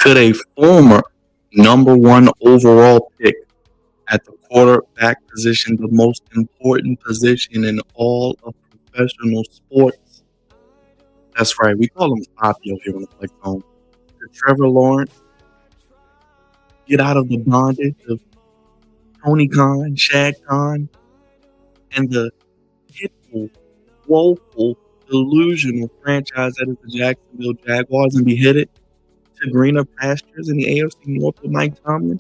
Could a former number one overall pick at the quarterback position, the most important position in all of professional sports? That's right. We call him Fabio here on the Flex Zone. Could Trevor Lawrence get out of the bondage of Tony Khan, Shad Khan, and the pitiful, woeful, delusional franchise that is the Jacksonville Jaguars and be headed to greener pastures in the AFC North with Mike Tomlin?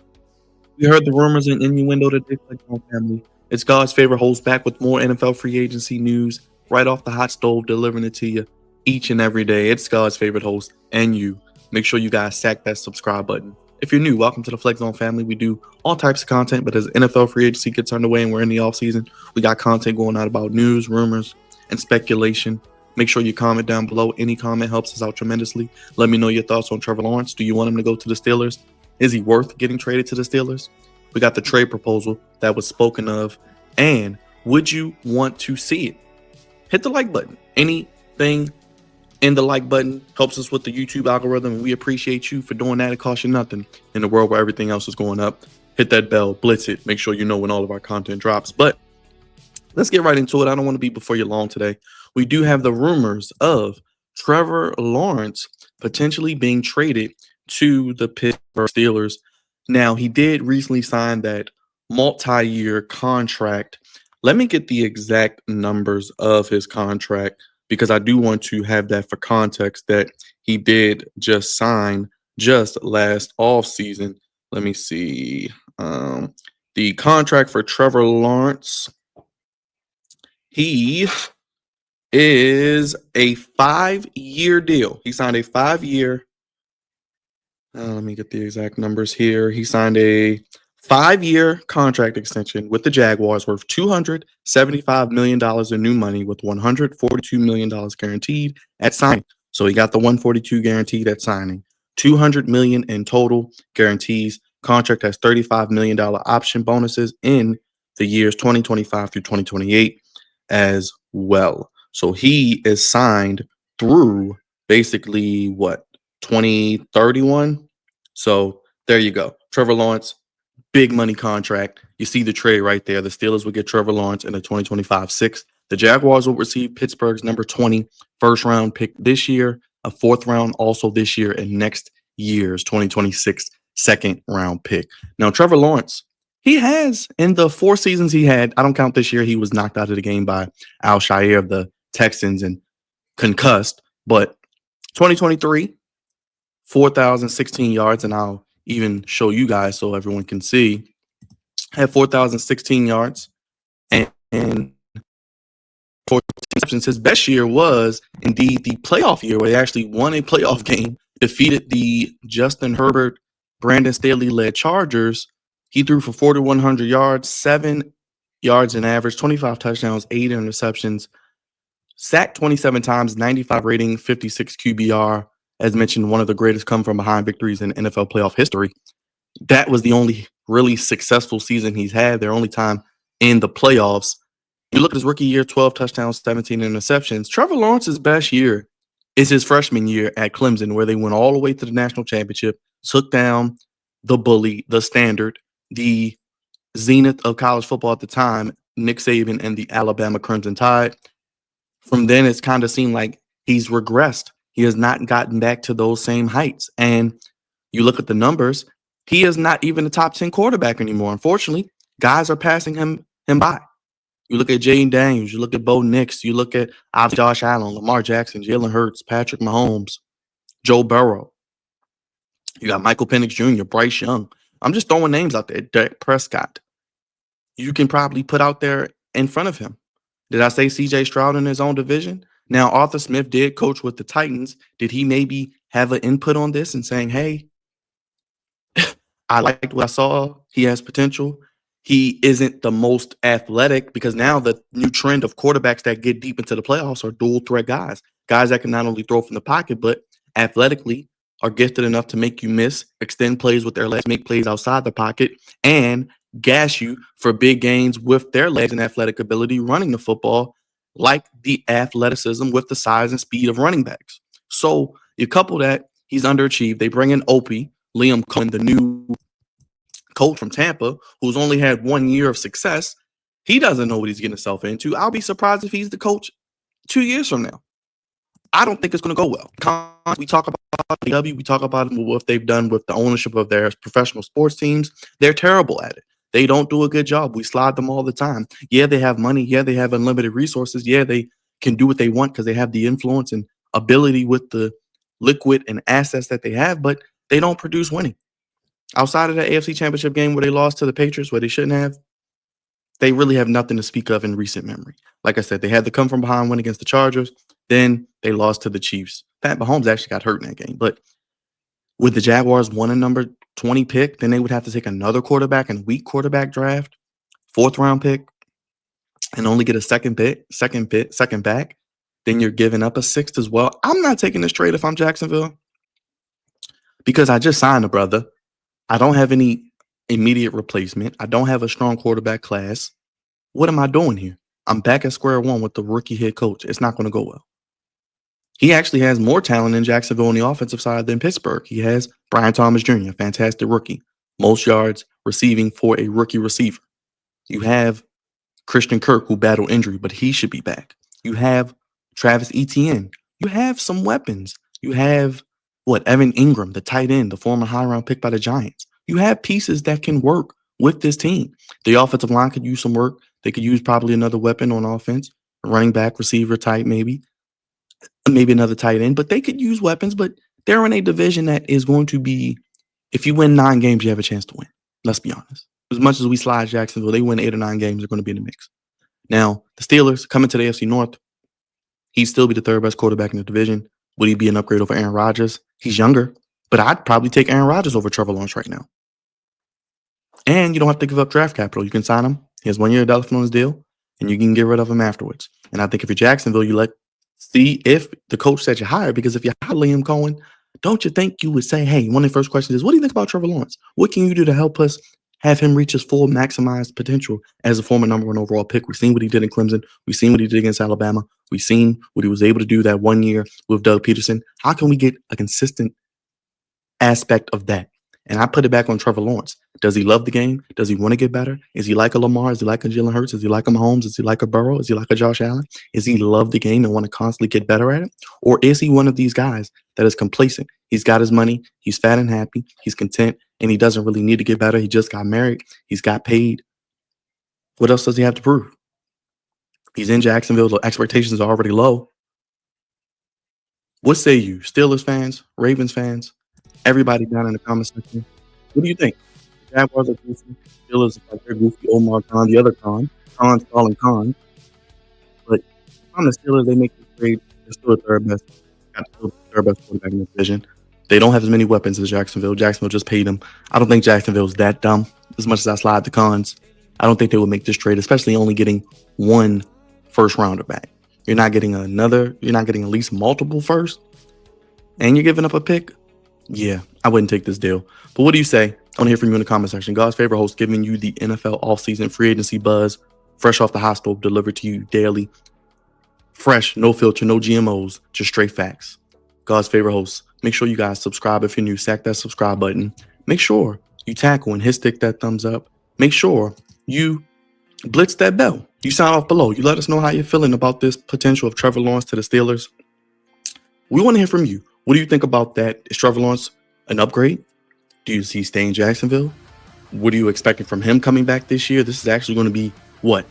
We heard the rumors and innuendo that they Flex Zone family. It's God's favorite host back with more NFL free agency news right off the hot stove, delivering it to you each and every day. It's God's favorite host and you. Make sure you guys sack that subscribe button. If you're new, welcome to the Flex Zone family. We do all types of content, but as NFL free agency gets underway and we're in the offseason, we got content going out about news, rumors, and speculation. Make sure you comment down below. Any comment helps us out tremendously. Let me know your thoughts on Trevor Lawrence. Do you want him to go to the Steelers? Is he worth getting traded to the Steelers? We got the trade proposal that was spoken of. And would you want to see it? Hit the like button. Anything in the like button helps us with the YouTube algorithm, and we appreciate you for doing that. It costs you nothing in a world where everything else is going up. Hit that bell, blitz it, make sure you know when all of our content drops. But let's get right into it. I don't want to be before you long today. We do have the rumors of Trevor Lawrence potentially being traded to the Pittsburgh Steelers. Now, he did recently sign that multi-year contract. Let me get the exact numbers of his contract because I do want to have that for context that he did just sign just last offseason. Let me see. The contract for Trevor Lawrence, he is a 5-year deal. He signed a 5-year. Let me get the exact numbers here. He signed a 5-year contract extension with the Jaguars worth $275 million in new money with $142 million guaranteed at signing. So he got the $142 guaranteed at signing. $200 million in total guarantees. Contract has $35 million option bonuses in the years 2025 through 2028 as well. So he is signed through basically what? 2031. So there you go. Trevor Lawrence, big money contract. You see the trade right there. The Steelers would get Trevor Lawrence in the 2025 sixth. The Jaguars will receive Pittsburgh's number 20 first round pick this year, a fourth round also this year, and next year's 2026 second round pick. Now, Trevor Lawrence, he has in the 4 seasons he had, I don't count this year, he was knocked out of the game by Al Shire of the Texans and concussed, but 2023, 4,016 yards, and I'll even show you guys so everyone can see. Had 4,016 yards and 14 interceptions. His best year was indeed the playoff year where they actually won a playoff game, defeated the Justin Herbert, Brandon Staley-led Chargers. He threw for 4,100 yards, 7 yards in average, 25 touchdowns, 8 interceptions, sacked 27 times, 95 rating, 56 QBR. As mentioned, one of the greatest come-from-behind victories in NFL playoff history. That was the only really successful season he's had, their only time in the playoffs. You look at his rookie year, 12 touchdowns, 17 interceptions. Trevor Lawrence's best year is his freshman year at Clemson, where they went all the way to the national championship, took down the bully, the standard, the zenith of college football at the time, Nick Saban and the Alabama Crimson Tide. From then, it's kind of seemed like he's regressed. He has not gotten back to those same heights. And you look at the numbers, he is not even a top 10 quarterback anymore. Unfortunately, guys are passing him by. You look at Jaden Daniels, you look at Bo Nix, you look at Josh Allen, Lamar Jackson, Jalen Hurts, Patrick Mahomes, Joe Burrow. You got Michael Penix Jr., Bryce Young. I'm just throwing names out there. Dak Prescott. You can probably put out there in front of him. Did I say C.J. Stroud in his own division? Now, Arthur Smith did coach with the Titans. Did he maybe have an input on this and saying, hey, I liked what I saw. He has potential. He isn't the most athletic because now the new trend of quarterbacks that get deep into the playoffs are dual threat guys. Guys that can not only throw from the pocket, but athletically are gifted enough to make you miss, extend plays with their legs, make plays outside the pocket, and gas you for big gains with their legs and athletic ability running the football, like the athleticism with the size and speed of running backs. So you couple that, He's underachieved. They bring in Opie, Liam Cohen, the new coach from Tampa, who's only had 1 year of success. He doesn't know what he's getting himself into. I'll be surprised if he's the coach 2 years from now. I don't think it's going to go well. We talk about W. We talk about what they've done with the ownership of their professional sports teams. They're terrible at it. They don't do a good job. We slide them all the time. Yeah, they have money. Yeah, they have unlimited resources. Yeah, they can do what they want because they have the influence and ability with the liquid and assets that they have, but they don't produce winning. Outside of the AFC Championship game where they lost to the Patriots, where they shouldn't have, they really have nothing to speak of in recent memory. Like I said, they had the come from behind win against the Chargers. Then they lost to the Chiefs. Pat Mahomes actually got hurt in that game. But with the Jaguars one and number 20 pick, then they would have to take another quarterback in a weak quarterback draft, 4th round pick, and only get a second back. Then you're giving up a 6th as well. I'm not taking this trade if I'm Jacksonville because I just signed a brother. I don't have any immediate replacement. I don't have a strong quarterback class. What am I doing here? I'm back at square one with the rookie head coach. It's not going to go well. He actually has more talent in Jacksonville on the offensive side than Pittsburgh. He has Brian Thomas Jr., a fantastic rookie. Most yards receiving for a rookie receiver. You have Christian Kirk, who battled injury, but he should be back. You have Travis Etienne. You have some weapons. You have, Evan Ingram, the tight end, the former high-round pick by the Giants. You have pieces that can work with this team. The offensive line could use some work. They could use probably another weapon on offense, a running back, receiver type maybe another tight end. But they could use weapons, but they're in a division that is going to be, if you win 9 games, you have a chance to win. Let's be honest. As much as we slide Jacksonville, they win 8 or 9 games, they're going to be in the mix. Now, the Steelers coming to the AFC North, he'd still be the 3rd best quarterback in the division. Would he be an upgrade over Aaron Rodgers? He's younger, but I'd probably take Aaron Rodgers over Trevor Lawrence right now. And you don't have to give up draft capital. You can sign him. He has 1 year left on his deal, and you can get rid of him afterwards. And I think if you're Jacksonville, you see if the coach said you hire, because if you hire Liam Cohen, don't you think you would say, hey, one of the first questions is, what do you think about Trevor Lawrence? What can you do to help us have him reach his full maximized potential as a former number 1 overall pick? We've seen what he did in Clemson. We've seen what he did against Alabama. We've seen what he was able to do that 1 year with Doug Peterson. How can we get a consistent aspect of that? And I put it back on Trevor Lawrence. Does he love the game? Does he want to get better? Is he like a Lamar? Is he like a Jalen Hurts? Is he like a Mahomes? Is he like a Burrow? Is he like a Josh Allen? Is he love the game and want to constantly get better at it? Or is he one of these guys that is complacent? He's got his money. He's fat and happy. He's content. And he doesn't really need to get better. He just got married. He's got paid. What else does he have to prove? He's in Jacksonville. The expectations are already low. What say you? Steelers fans? Ravens fans? Everybody down in the comment section. What do you think? The Jaguars are goofy. Steelers are like they're goofy. Omar Khan, the other Khan. Khan's calling Khan. But on the Steelers, they make the trade. They're still the 3rd best. Got the 3rd best quarterback in the division. They don't have as many weapons as Jacksonville. Jacksonville just paid them. I don't think Jacksonville's that dumb. As much as I slide the Khans, I don't think they would make this trade, especially only getting 1 first rounder back. You're not getting at least multiple first, and you're giving up a pick. Yeah, I wouldn't take this deal. But what do you say? I want to hear from you in the comment section. God's favorite host giving you the NFL offseason free agency buzz, fresh off the hot stove, delivered to you daily. Fresh, no filter, no GMOs, just straight facts. God's favorite host. Make sure you guys subscribe if you're new. Sack that subscribe button. Make sure you tackle and hit stick that thumbs up. Make sure you blitz that bell. You sign off below. You let us know how you're feeling about this potential of Trevor Lawrence to the Steelers. We want to hear from you. What do you think about that? Is Trevor Lawrence an upgrade? Do you see staying in Jacksonville? What are you expecting from him coming back this year? This is actually going to be,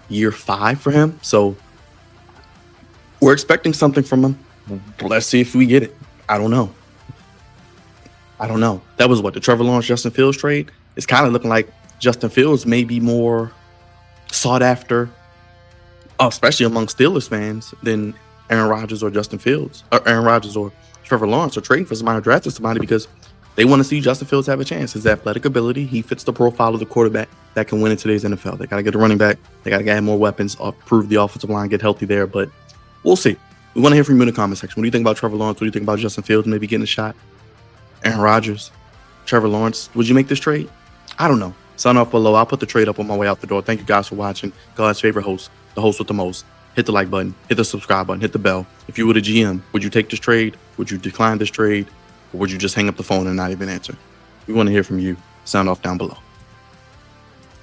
year 5 for him? So we're expecting something from him. Let's see if we get it. I don't know. That was the Trevor Lawrence, Justin Fields trade? It's kind of looking like Justin Fields may be more sought after, especially among Steelers fans, than Aaron Rodgers or Justin Fields, or Aaron Rodgers or Trevor Lawrence, or trading for somebody or drafting somebody, because they want to see Justin Fields have a chance. His athletic ability, he fits the profile of the quarterback that can win in today's NFL. They got to get a running back. They got to get more weapons, improve the offensive line, get healthy there. But we'll see. We want to hear from you in the comment section. What do you think about Trevor Lawrence? What do you think about Justin Fields maybe getting a shot? Aaron Rodgers, Trevor Lawrence. Would you make this trade? I don't know. Sign off below. I'll put the trade up on my way out the door. Thank you guys for watching. God's favorite host, the host with the most. Hit the like button, hit the subscribe button, hit the bell. If you were the GM, would you take this trade? Would you decline this trade? or would you just hang up the phone and not even answer? We want to hear from you. Sound off down below.